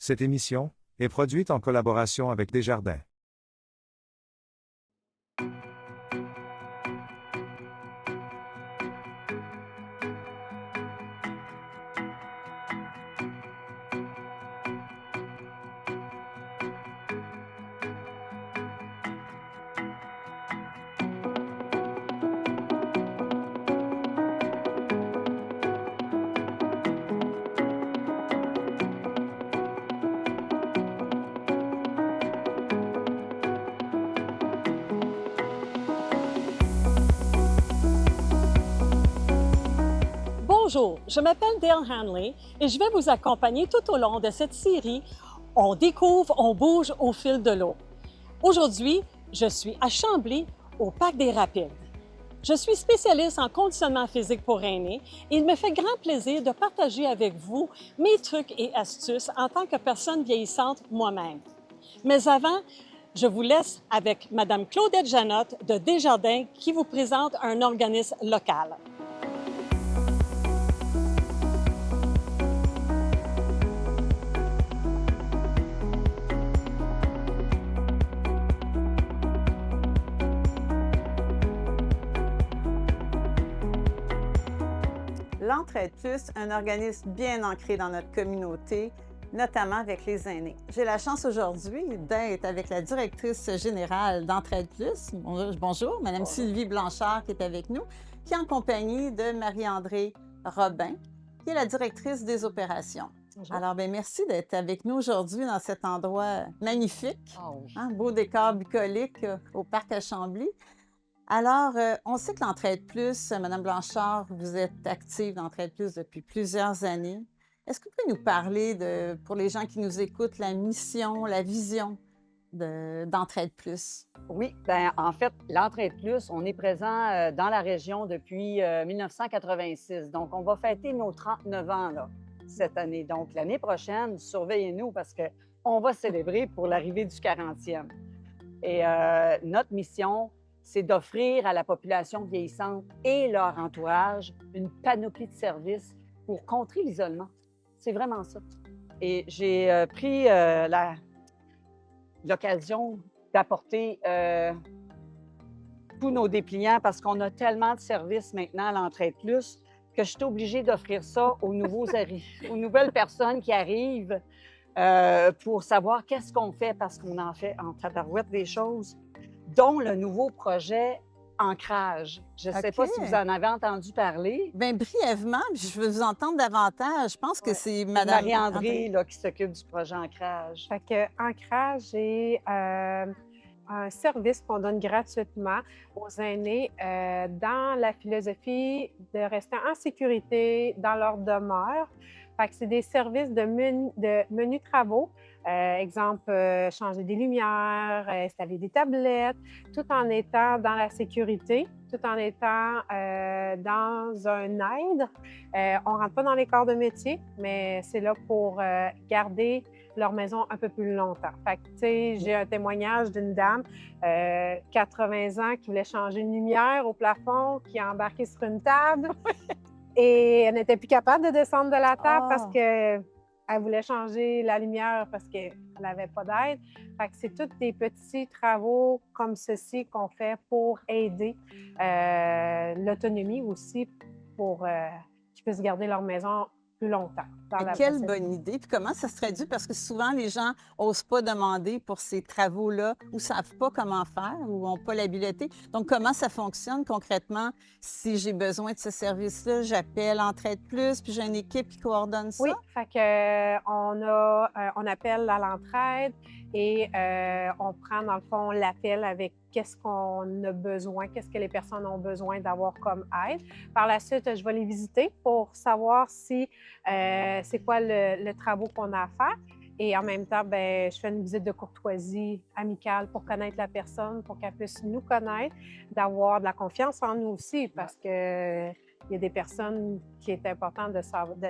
Cette émission est produite en collaboration avec Desjardins. Bonjour, je m'appelle Dale Hanley et je vais vous accompagner tout au long de cette série On découvre, on bouge au fil de l'eau. Aujourd'hui, je suis à Chambly, au Parc des Rapides. Je suis spécialiste en conditionnement physique pour aînés et il me fait grand plaisir de partager avec vous mes trucs et astuces en tant que personne vieillissante moi-même. Mais avant, je vous laisse avec Mme Claudette Janotte de Desjardins qui vous présente un organisme local. L'Entraide Plus, un organisme bien ancré dans notre communauté, notamment avec les aînés. J'ai la chance aujourd'hui d'être avec la directrice générale d'Entraide Plus. Bonjour, Mme Sylvie Blanchard qui est avec nous, qui est en compagnie de Marie-André Robin, qui est la directrice des opérations. Bonjour. Alors, merci d'être avec nous aujourd'hui dans cet endroit magnifique, beau décor bucolique au Parc à Chambly. Alors, on sait que l'Entraide Plus, Mme Blanchard, vous êtes active dans l'Entraide Plus depuis plusieurs années. Est-ce que vous pouvez nous parler pour les gens qui nous écoutent, la mission, la vision d'Entraide Plus? Oui, bien, en fait, l'Entraide Plus, on est présent dans la région depuis 1986. Donc, on va fêter nos 39 ans là, cette année. Donc, l'année prochaine, surveillez-nous parce qu'on va célébrer pour l'arrivée du 40e. Et notre mission, c'est d'offrir à la population vieillissante et leur entourage une panoplie de services pour contrer l'isolement. C'est vraiment ça. Et j'ai pris l'occasion d'apporter tous nos dépliants parce qu'on a tellement de services maintenant à l'Entraide Plus que je suis obligée d'offrir ça aux nouvelles personnes qui arrivent pour savoir qu'est-ce qu'on fait parce qu'on en fait en tabarouette des choses, dont le nouveau projet Ancrage. Je ne sais pas si vous en avez entendu parler. Bien, brièvement, je veux vous entendre davantage. Je pense que c'est Mme Marie-André qui s'occupe du projet Ancrage. Fait que Ancrage est un service qu'on donne gratuitement aux aînés dans la philosophie de rester en sécurité dans leur demeure. Fait que c'est des services de menus travaux. Exemple, changer des lumières, installer des tablettes, tout en étant dans la sécurité, tout en étant dans un aide. On ne rentre pas dans les corps de métier, mais c'est là pour garder leur maison un peu plus longtemps. Fait que, tu sais, j'ai un témoignage d'une dame, 80 ans, qui voulait changer une lumière au plafond, qui a embarqué sur une table et elle n'était plus capable de descendre de la table parce que elle voulait changer la lumière parce qu'elle n'avait pas d'aide. Fait que c'est tous des petits travaux comme ceci qu'on fait pour aider l'autonomie aussi pour qu'ils puissent garder leur maison plus longtemps. Quelle bonne idée! Puis comment ça se traduit? Parce que souvent, les gens n'osent pas demander pour ces travaux-là ou ne savent pas comment faire ou n'ont pas l'habileté. Donc, comment ça fonctionne concrètement? Si j'ai besoin de ce service-là, j'appelle Entraide Plus, puis j'ai une équipe qui coordonne ça? Oui, fait que on appelle à l'entraide et on prend, dans le fond, l'appel avec qu'est-ce qu'on a besoin, qu'est-ce que les personnes ont besoin d'avoir comme aide. Par la suite, je vais les visiter pour savoir si c'est quoi le travaux qu'on a à faire. Et en même temps, bien, je fais une visite de courtoisie amicale pour connaître la personne, pour qu'elle puisse nous connaître, d'avoir de la confiance en nous aussi, parce que il y a des personnes qui est important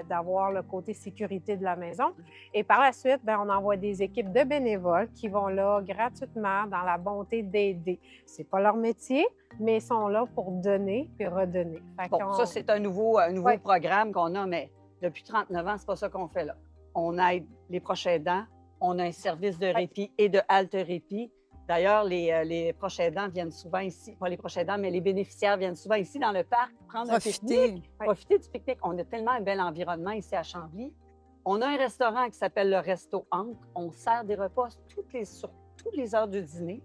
d'avoir le côté sécurité de la maison. Et par la suite, bien, on envoie des équipes de bénévoles qui vont là gratuitement dans la bonté d'aider. C'est pas leur métier, mais ils sont là pour donner puis redonner. Bon, ça, c'est un nouveau programme qu'on a, mais depuis 39 ans, c'est pas ça qu'on fait là. on aide les proches aidants, on a un service de répit et de halte-répit. D'ailleurs, les proches aidants viennent souvent ici, pas les proches aidants, mais les bénéficiaires viennent souvent ici dans le parc prendre un pique-nique, profiter du pique-nique. On a tellement un bel environnement ici à Chambly. On a un restaurant qui s'appelle le Resto Ancre. On sert des repas sur toutes les heures du dîner,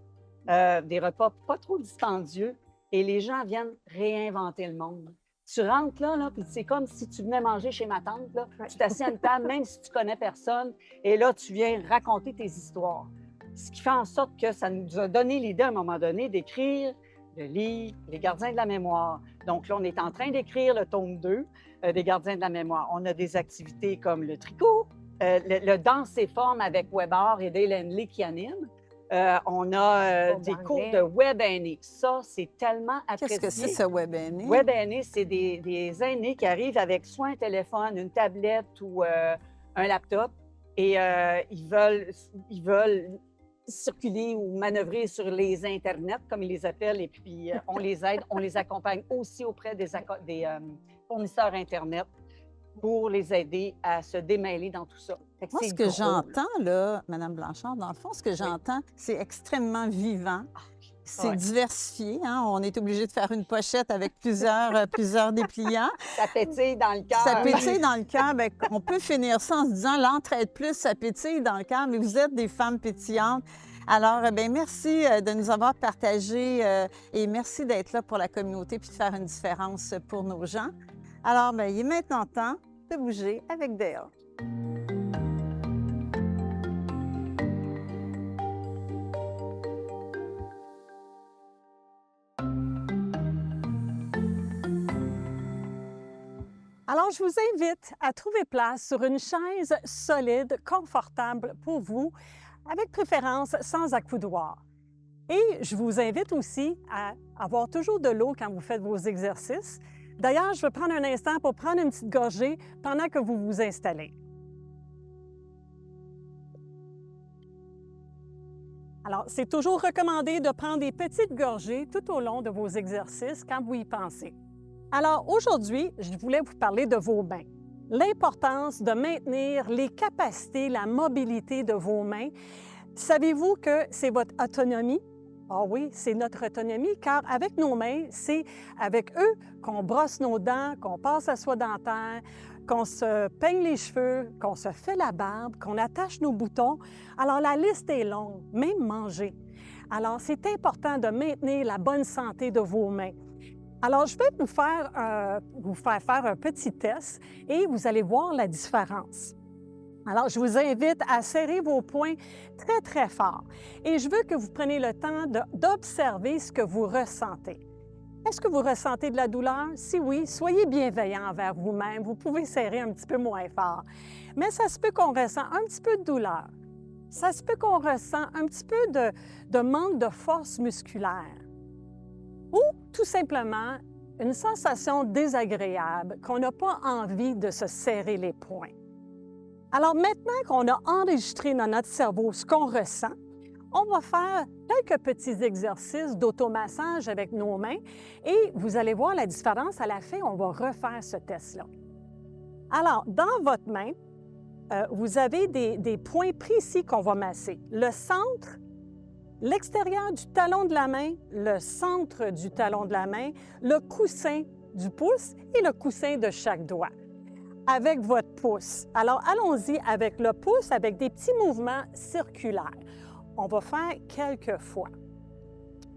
des repas pas trop dispendieux, et les gens viennent réinventer le monde. Tu rentres là puis c'est comme si tu venais manger chez ma tante. Là. Tu t'assieds à une table, même si tu connais personne, et là, tu viens raconter tes histoires. Ce qui fait en sorte que ça nous a donné l'idée à un moment donné d'écrire le livre Les Gardiens de la mémoire. Donc là, on est en train d'écrire le tome 2 des Gardiens de la mémoire. On a des activités comme le tricot, le danse et forme avec Weber et Dale Henley qui animent. On a des cours de web aînés. Ça, c'est tellement apprécié. Qu'est-ce que c'est, ce web aîné? Web aînés, c'est des aînés qui arrivent avec soit un téléphone, une tablette ou un laptop et ils veulent circuler ou manœuvrer sur les Internets, comme ils les appellent, et puis on les aide, on les accompagne aussi auprès des fournisseurs Internet pour les aider à se démêler dans tout ça. Moi, ce que j'entends, là, Mme Blanchard, dans le fond, ce que j'entends, c'est extrêmement vivant. C'est diversifié. Hein? On est obligé de faire une pochette avec plusieurs dépliants. Ça pétille dans le cœur. Ça pétille dans le cœur. Bien, on peut finir ça en se disant l'entraide plus, ça pétille dans le cœur, mais vous êtes des femmes pétillantes. Alors, bien, merci de nous avoir partagé et merci d'être là pour la communauté puis de faire une différence pour nos gens. Alors, bien, il est maintenant temps de bouger avec Dale. Alors, je vous invite à trouver place sur une chaise solide, confortable pour vous, avec préférence sans accoudoir. Et je vous invite aussi à avoir toujours de l'eau quand vous faites vos exercices. D'ailleurs, je vais prendre un instant pour prendre une petite gorgée pendant que vous vous installez. Alors, c'est toujours recommandé de prendre des petites gorgées tout au long de vos exercices quand vous y pensez. Alors, aujourd'hui, je voulais vous parler de vos mains. L'importance de maintenir les capacités, la mobilité de vos mains. Savez-vous que c'est votre autonomie? Ah oui, c'est notre autonomie, car avec nos mains, c'est avec eux qu'on brosse nos dents, qu'on passe la soie dentaire, qu'on se peigne les cheveux, qu'on se fait la barbe, qu'on attache nos boutons. Alors, la liste est longue, même manger. Alors, c'est important de maintenir la bonne santé de vos mains. Alors, je vais vous faire faire un petit test et vous allez voir la différence. Alors, je vous invite à serrer vos poings très, très fort. Et je veux que vous preniez le temps d'observer ce que vous ressentez. Est-ce que vous ressentez de la douleur? Si oui, soyez bienveillant envers vous-même. Vous pouvez serrer un petit peu moins fort. Mais ça se peut qu'on ressent un petit peu de douleur. Ça se peut qu'on ressent un petit peu de manque de force musculaire. Ou tout simplement une sensation désagréable qu'on n'a pas envie de se serrer les poings. Alors maintenant qu'on a enregistré dans notre cerveau ce qu'on ressent, on va faire quelques petits exercices d'automassage avec nos mains et vous allez voir la différence. À la fin, on va refaire ce test-là. Alors, dans votre main, vous avez des points précis qu'on va masser. Le centre, l'extérieur du talon de la main, le centre du talon de la main, le coussin du pouce et le coussin de chaque doigt. Avec votre pouce. Alors, allons-y avec le pouce, avec des petits mouvements circulaires. On va faire quelques fois.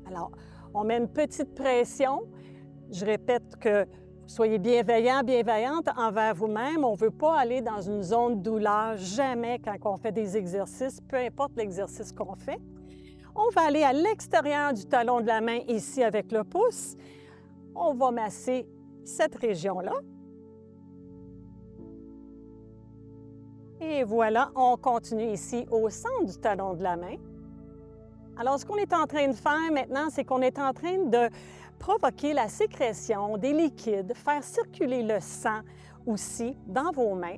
Alors, on met une petite pression. Je répète que vous soyez bienveillant, bienveillante envers vous-même. On ne veut pas aller dans une zone de douleur, jamais quand on fait des exercices, peu importe l'exercice qu'on fait. On va aller à l'extérieur du talon de la main, ici avec le pouce. On va masser cette région-là. Et voilà, on continue ici au centre du talon de la main. Alors, ce qu'on est en train de faire maintenant, c'est qu'on est en train de provoquer la sécrétion des liquides, faire circuler le sang aussi dans vos mains.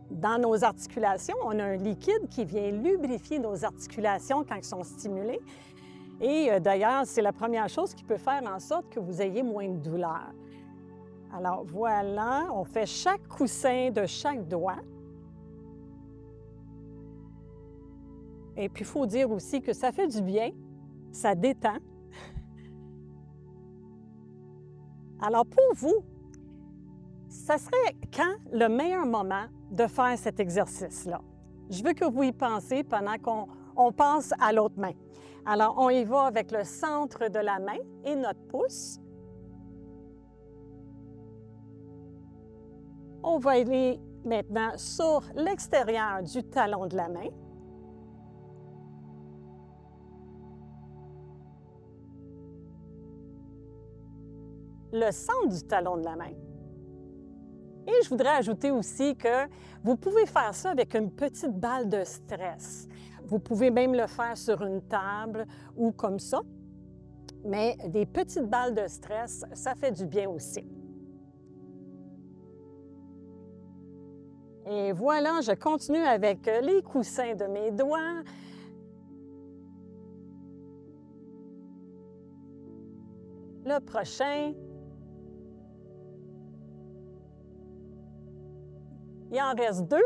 Dans nos articulations, on a un liquide qui vient lubrifier nos articulations quand elles sont stimulées. Et d'ailleurs, c'est la première chose qui peut faire en sorte que vous ayez moins de douleur. Alors voilà, on fait chaque coussin de chaque doigt. Et puis, il faut dire aussi que ça fait du bien, ça détend. Alors, pour vous, ça serait quand le meilleur moment de faire cet exercice-là? Je veux que vous y pensez pendant qu'on passe à l'autre main. Alors, on y va avec le centre de la main et notre pouce. On va aller maintenant sur l'extérieur du talon de la main. Le centre du talon de la main. Et je voudrais ajouter aussi que vous pouvez faire ça avec une petite balle de stress. Vous pouvez même le faire sur une table ou comme ça. Mais des petites balles de stress, ça fait du bien aussi. Et voilà, je continue avec les coussins de mes doigts. Le prochain. Il en reste 2.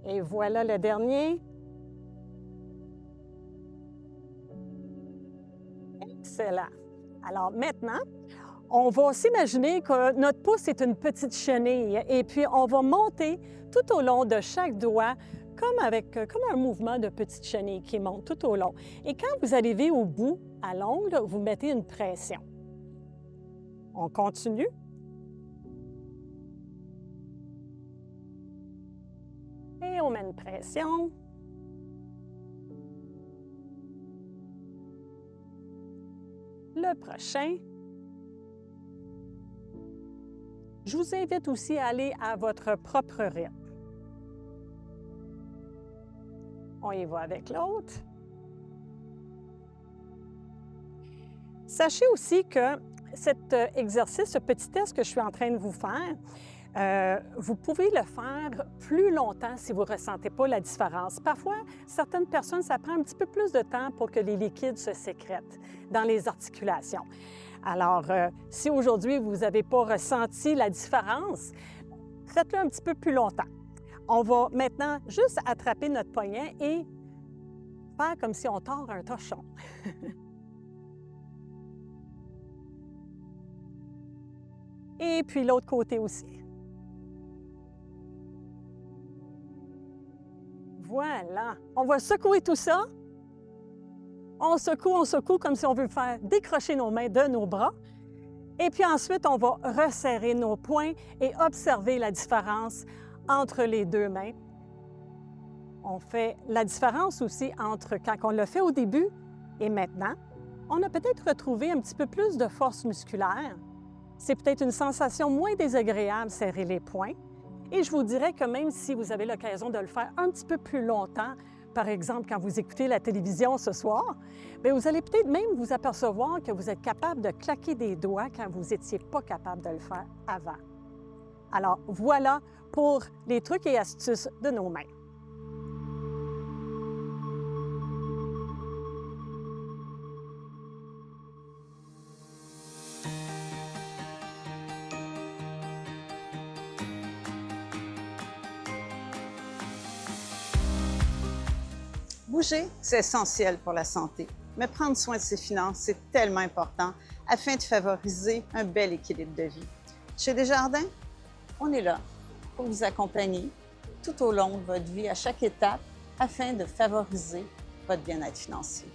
Et voilà le dernier. Excellent. Alors maintenant, on va s'imaginer que notre pouce est une petite chenille et puis on va monter tout au long de chaque doigt comme un mouvement de petite chenille qui monte tout au long. Et quand vous arrivez au bout, à l'ongle, vous mettez une pression. On continue. Et on met une pression. Le prochain. Je vous invite aussi à aller à votre propre rythme. On y va avec l'autre. Sachez aussi que cet exercice, ce petit test que je suis en train de vous faire, vous pouvez le faire plus longtemps si vous ne ressentez pas la différence. Parfois, certaines personnes, ça prend un petit peu plus de temps pour que les liquides se sécrètent dans les articulations. Alors, si aujourd'hui, vous n'avez pas ressenti la différence, faites-le un petit peu plus longtemps. On va maintenant juste attraper notre poignet et faire comme si on tord un torchon. Et puis l'autre côté aussi. Voilà. On va secouer tout ça. On secoue comme si on veut faire décrocher nos mains de nos bras. Et puis ensuite, on va resserrer nos poings et observer la différence entre les deux mains. On fait la différence aussi entre quand on l'a fait au début et maintenant. On a peut-être retrouvé un petit peu plus de force musculaire. C'est peut-être une sensation moins désagréable, serrer les poings. Et je vous dirais que même si vous avez l'occasion de le faire un petit peu plus longtemps, par exemple quand vous écoutez la télévision ce soir, bien, vous allez peut-être même vous apercevoir que vous êtes capable de claquer des doigts quand vous n'étiez pas capable de le faire avant. Alors voilà pour les trucs et astuces de nos mains. Bouger, c'est essentiel pour la santé, mais prendre soin de ses finances, c'est tellement important afin de favoriser un bel équilibre de vie. Chez Desjardins, on est là pour vous accompagner tout au long de votre vie, à chaque étape, afin de favoriser votre bien-être financier.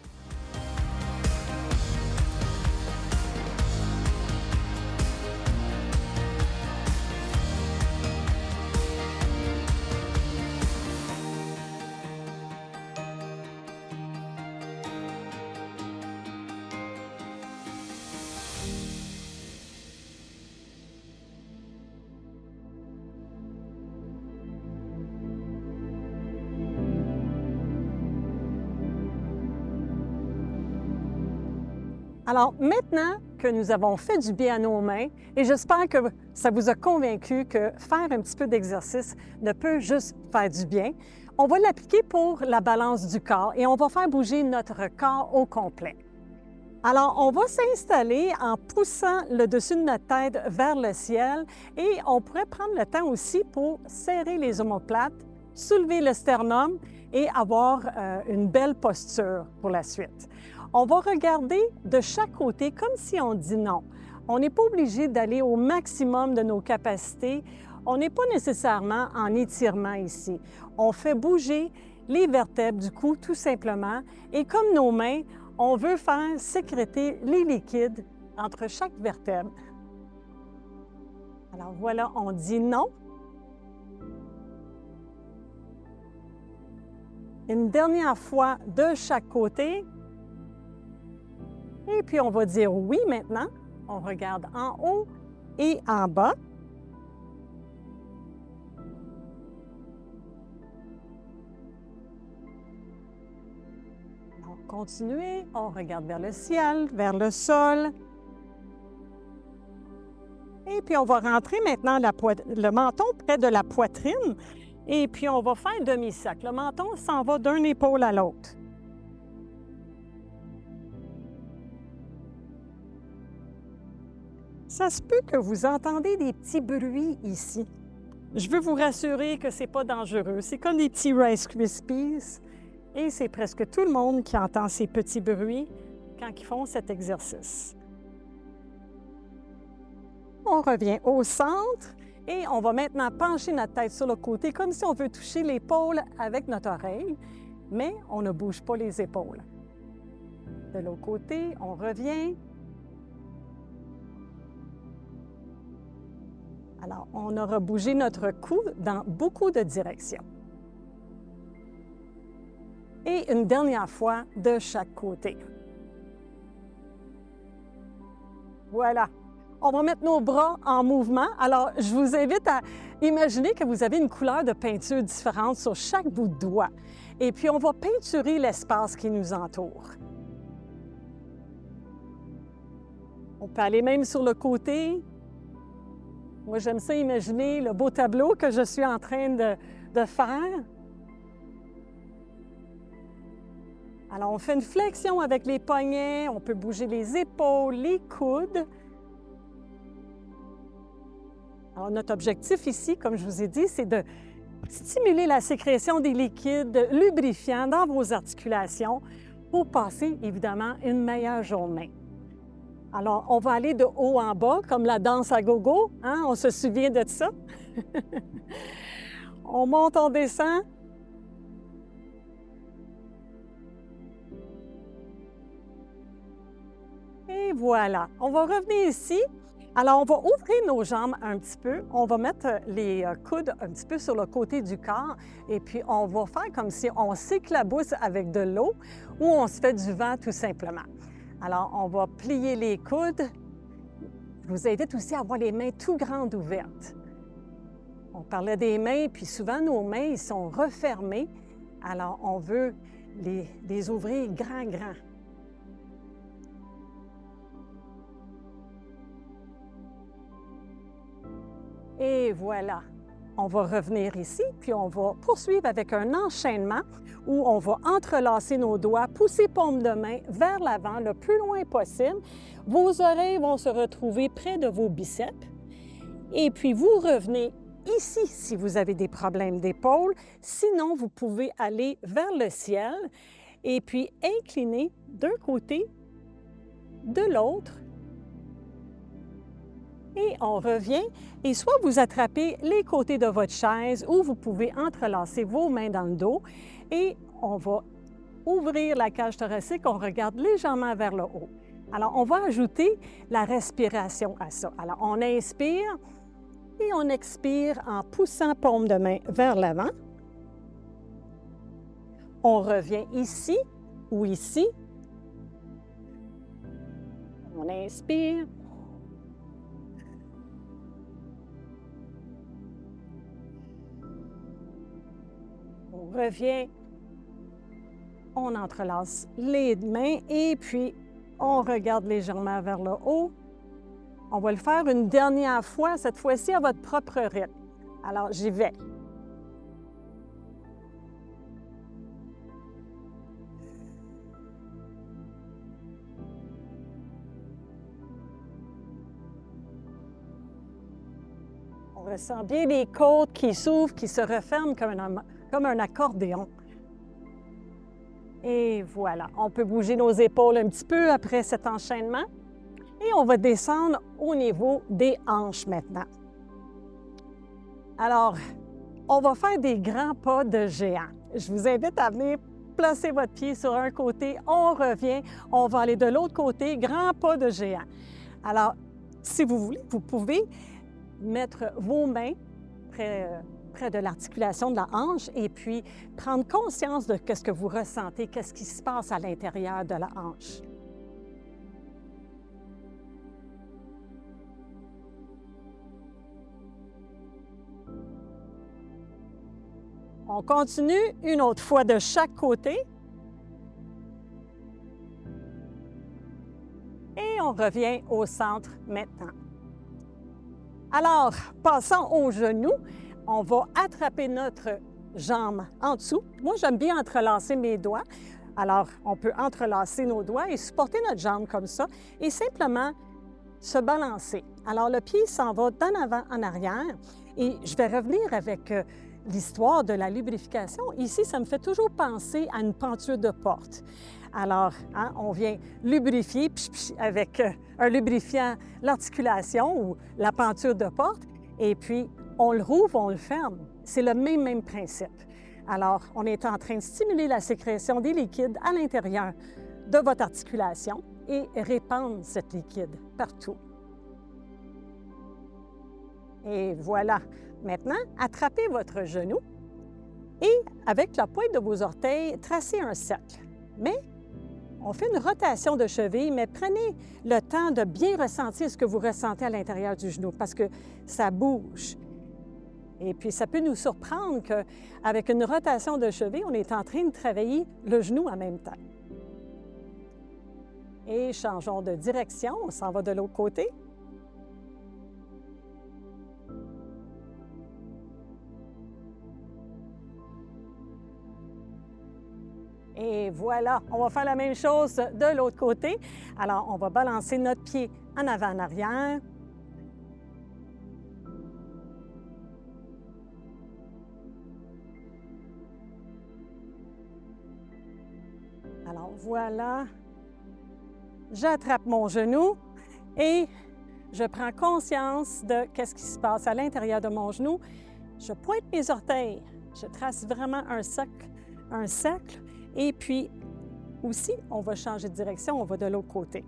Alors maintenant que nous avons fait du bien à nos mains, et j'espère que ça vous a convaincu que faire un petit peu d'exercice ne peut juste faire du bien, on va l'appliquer pour la balance du corps et on va faire bouger notre corps au complet. Alors, on va s'installer en poussant le dessus de notre tête vers le ciel et on pourrait prendre le temps aussi pour serrer les omoplates soulever le sternum et avoir une belle posture pour la suite. On va regarder de chaque côté comme si on dit non. On n'est pas obligé d'aller au maximum de nos capacités. On n'est pas nécessairement en étirement ici. On fait bouger les vertèbres du cou tout simplement. Et comme nos mains, on veut faire sécréter les liquides entre chaque vertèbre. Alors voilà, on dit non. Une dernière fois de chaque côté. Et puis on va dire oui maintenant. On regarde en haut et en bas. Donc, continuez. On regarde vers le ciel, vers le sol. Et puis, on va rentrer maintenant le menton près de la poitrine. Et puis, on va faire demi-cercle. Le menton s'en va d'une épaule à l'autre. Ça se peut que vous entendez des petits bruits ici. Je veux vous rassurer que ce n'est pas dangereux. C'est comme des petits Rice Krispies. Et c'est presque tout le monde qui entend ces petits bruits quand ils font cet exercice. On revient au centre et on va maintenant pencher notre tête sur le côté comme si on veut toucher l'épaule avec notre oreille, mais on ne bouge pas les épaules. De l'autre côté, on revient. Alors, on aura bougé notre cou dans beaucoup de directions. Et une dernière fois de chaque côté. Voilà. On va mettre nos bras en mouvement. Alors, je vous invite à imaginer que vous avez une couleur de peinture différente sur chaque bout de doigt. Et puis, on va peinturer l'espace qui nous entoure. On peut aller même sur le côté. Moi, j'aime ça imaginer le beau tableau que je suis en train de faire. Alors, on fait une flexion avec les poignets, on peut bouger les épaules, les coudes. Alors, notre objectif ici, comme je vous ai dit, c'est de stimuler la sécrétion des liquides lubrifiants dans vos articulations pour passer, évidemment, une meilleure journée. Alors, on va aller de haut en bas, comme la danse à gogo, hein? On se souvient de ça? On monte, on descend. Et voilà. On va revenir ici. Alors, on va ouvrir nos jambes un petit peu. On va mettre les coudes un petit peu sur le côté du corps et puis on va faire comme si on s'éclabousse avec de l'eau ou on se fait du vent tout simplement. Alors, on va plier les coudes. Je vous invite aussi à avoir les mains tout grandes ouvertes. On parlait des mains, puis souvent nos mains, ils sont refermées. Alors, on veut les ouvrir grand. Et voilà, on va revenir ici, puis on va poursuivre avec un enchaînement où on va entrelacer nos doigts, pousser paume de main vers l'avant le plus loin possible. Vos oreilles vont se retrouver près de vos biceps. Et puis, vous revenez ici si vous avez des problèmes d'épaule. Sinon, vous pouvez aller vers le ciel et puis incliner d'un côté, de l'autre. Et on revient, et soit vous attrapez les côtés de votre chaise ou vous pouvez entrelacer vos mains dans le dos et on va ouvrir la cage thoracique, on regarde légèrement vers le haut. Alors, on va ajouter la respiration à ça. Alors, on inspire et on expire en poussant paume de main vers l'avant. On revient ici ou ici. On inspire. On revient, on entrelace les mains et puis on regarde légèrement vers le haut. On va le faire une dernière fois, cette fois-ci à votre propre rythme. Alors, j'y vais. On ressent bien les côtes qui s'ouvrent, qui se referment comme comme un accordéon. Et voilà, on peut bouger nos épaules un petit peu après cet enchaînement. Et on va descendre au niveau des hanches maintenant. Alors, on va faire des grands pas de géant. Je vous invite à venir placer votre pied sur un côté, on revient, on va aller de l'autre côté, grand pas de géant. Alors, si vous voulez, vous pouvez mettre vos mains près de l'articulation de la hanche et puis prendre conscience de ce que vous ressentez, qu'est-ce qui se passe à l'intérieur de la hanche. On continue une autre fois de chaque côté. Et on revient au centre maintenant. Alors, passons aux genoux. On va attraper notre jambe en dessous. Moi, j'aime bien entrelacer mes doigts. Alors, on peut entrelacer nos doigts et supporter notre jambe comme ça et simplement se balancer. Alors, le pied s'en va d'en avant en arrière et je vais revenir avec l'histoire de la lubrification. Ici, ça me fait toujours penser à une penture de porte. Alors, on vient lubrifier avec un lubrifiant l'articulation ou la penture de porte et puis on le rouvre, on le ferme. C'est le même principe. Alors, on est en train de stimuler la sécrétion des liquides à l'intérieur de votre articulation et répandre cet liquide partout. Et voilà. Maintenant, attrapez votre genou et avec la pointe de vos orteils, tracez un cercle. Mais on fait une rotation de cheville, mais prenez le temps de bien ressentir ce que vous ressentez à l'intérieur du genou parce que ça bouge. Et puis, ça peut nous surprendre qu'avec une rotation de cheville, on est en train de travailler le genou en même temps. Et changeons de direction, on s'en va de l'autre côté. Et voilà, on va faire la même chose de l'autre côté. Alors, on va balancer notre pied en avant, en arrière. Alors, voilà. J'attrape mon genou et je prends conscience de qu'est-ce qui se passe à l'intérieur de mon genou. Je pointe mes orteils. Je trace vraiment un cercle. Et puis, aussi, on va changer de direction, on va de l'autre côté.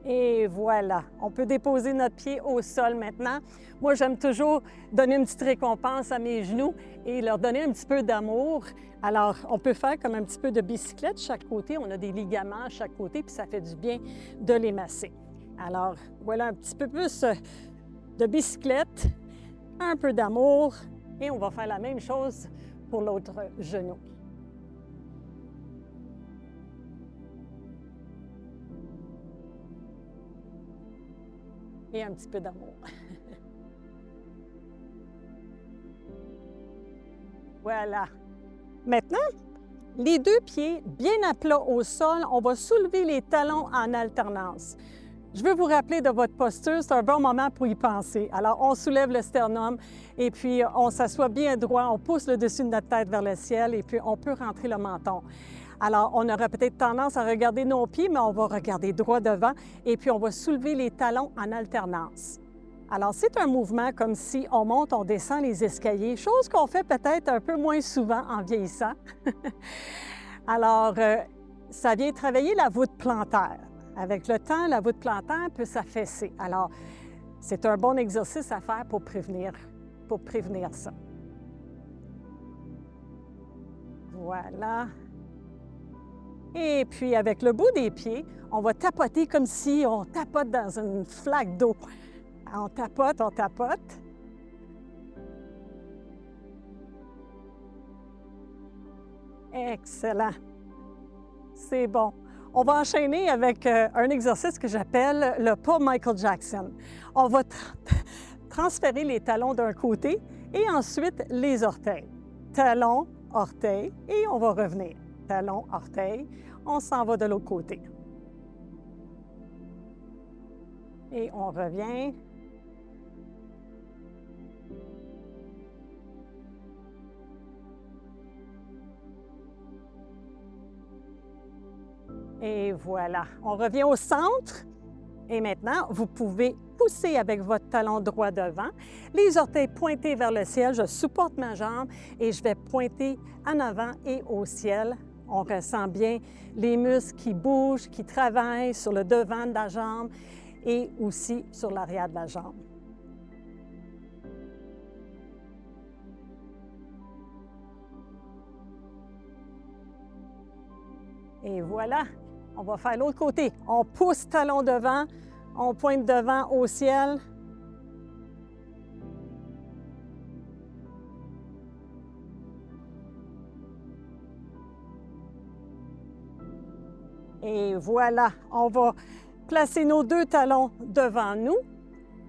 Et voilà, on peut déposer notre pied au sol maintenant. Moi, j'aime toujours donner une petite récompense à mes genoux et leur donner un petit peu d'amour. Alors, on peut faire comme un petit peu de bicyclette de chaque côté. On a des ligaments à chaque côté, puis ça fait du bien de les masser. Alors, voilà un petit peu plus de bicyclette, un peu d'amour, et on va faire la même chose pour l'autre genou. Et un petit peu d'amour. Voilà. Maintenant, les deux pieds bien à plat au sol, on va soulever les talons en alternance. Je veux vous rappeler de votre posture, c'est un bon moment pour y penser. Alors, on soulève le sternum et puis on s'assoit bien droit, on pousse le dessus de notre tête vers le ciel et puis on peut rentrer le menton. Alors, on aura peut-être tendance à regarder nos pieds, mais on va regarder droit devant et puis on va soulever les talons en alternance. Alors, c'est un mouvement comme si on monte, on descend les escaliers, chose qu'on fait peut-être un peu moins souvent en vieillissant. Alors, ça vient travailler la voûte plantaire. Avec le temps, la voûte plantaire peut s'affaisser. Alors, c'est un bon exercice à faire pour prévenir ça. Voilà. Et puis, avec le bout des pieds, on va tapoter comme si on tapote dans une flaque d'eau. On tapote, on tapote. Excellent. C'est bon. On va enchaîner avec un exercice que j'appelle le pas Michael Jackson. On va transférer les talons d'un côté et ensuite les orteils. Talon, orteil et on va revenir. Talon, orteil, on s'en va de l'autre côté. Et on revient. Et voilà, on revient au centre. Et maintenant, vous pouvez pousser avec votre talon droit devant, les orteils pointés vers le ciel. Je supporte ma jambe et je vais pointer en avant et au ciel. On ressent bien les muscles qui bougent, qui travaillent sur le devant de la jambe et aussi sur l'arrière de la jambe. Et voilà, on va faire l'autre côté. On pousse talon devant, on pointe devant au ciel. Et voilà, on va placer nos deux talons devant nous.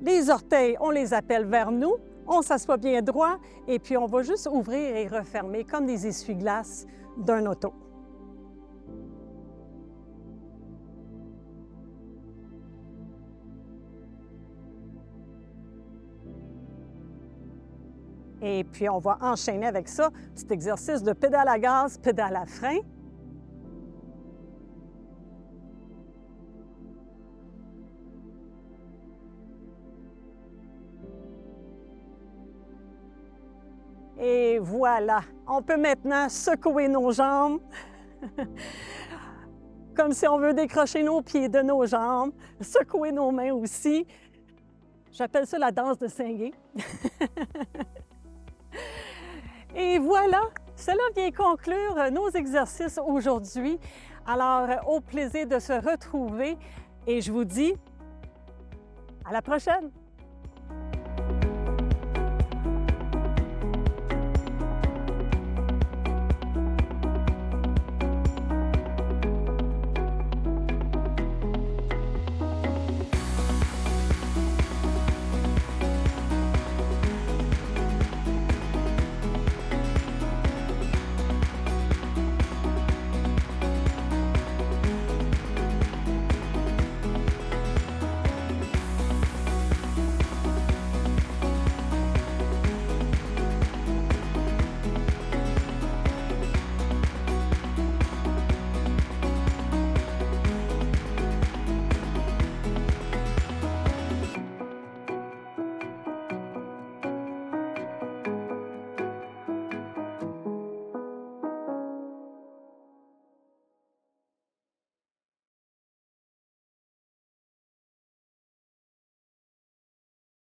Les orteils, on les appelle vers nous. On s'assoit bien droit et puis on va juste ouvrir et refermer comme des essuie-glaces d'un auto. Et puis, on va enchaîner avec ça, petit exercice de pédale à gaz, pédale à frein. Et voilà, on peut maintenant secouer nos jambes, comme si on veut décrocher nos pieds de nos jambes, secouer nos mains aussi. J'appelle ça la danse de Saint-Guy. Et voilà, cela vient conclure nos exercices aujourd'hui. Alors, au plaisir de se retrouver et je vous dis à la prochaine!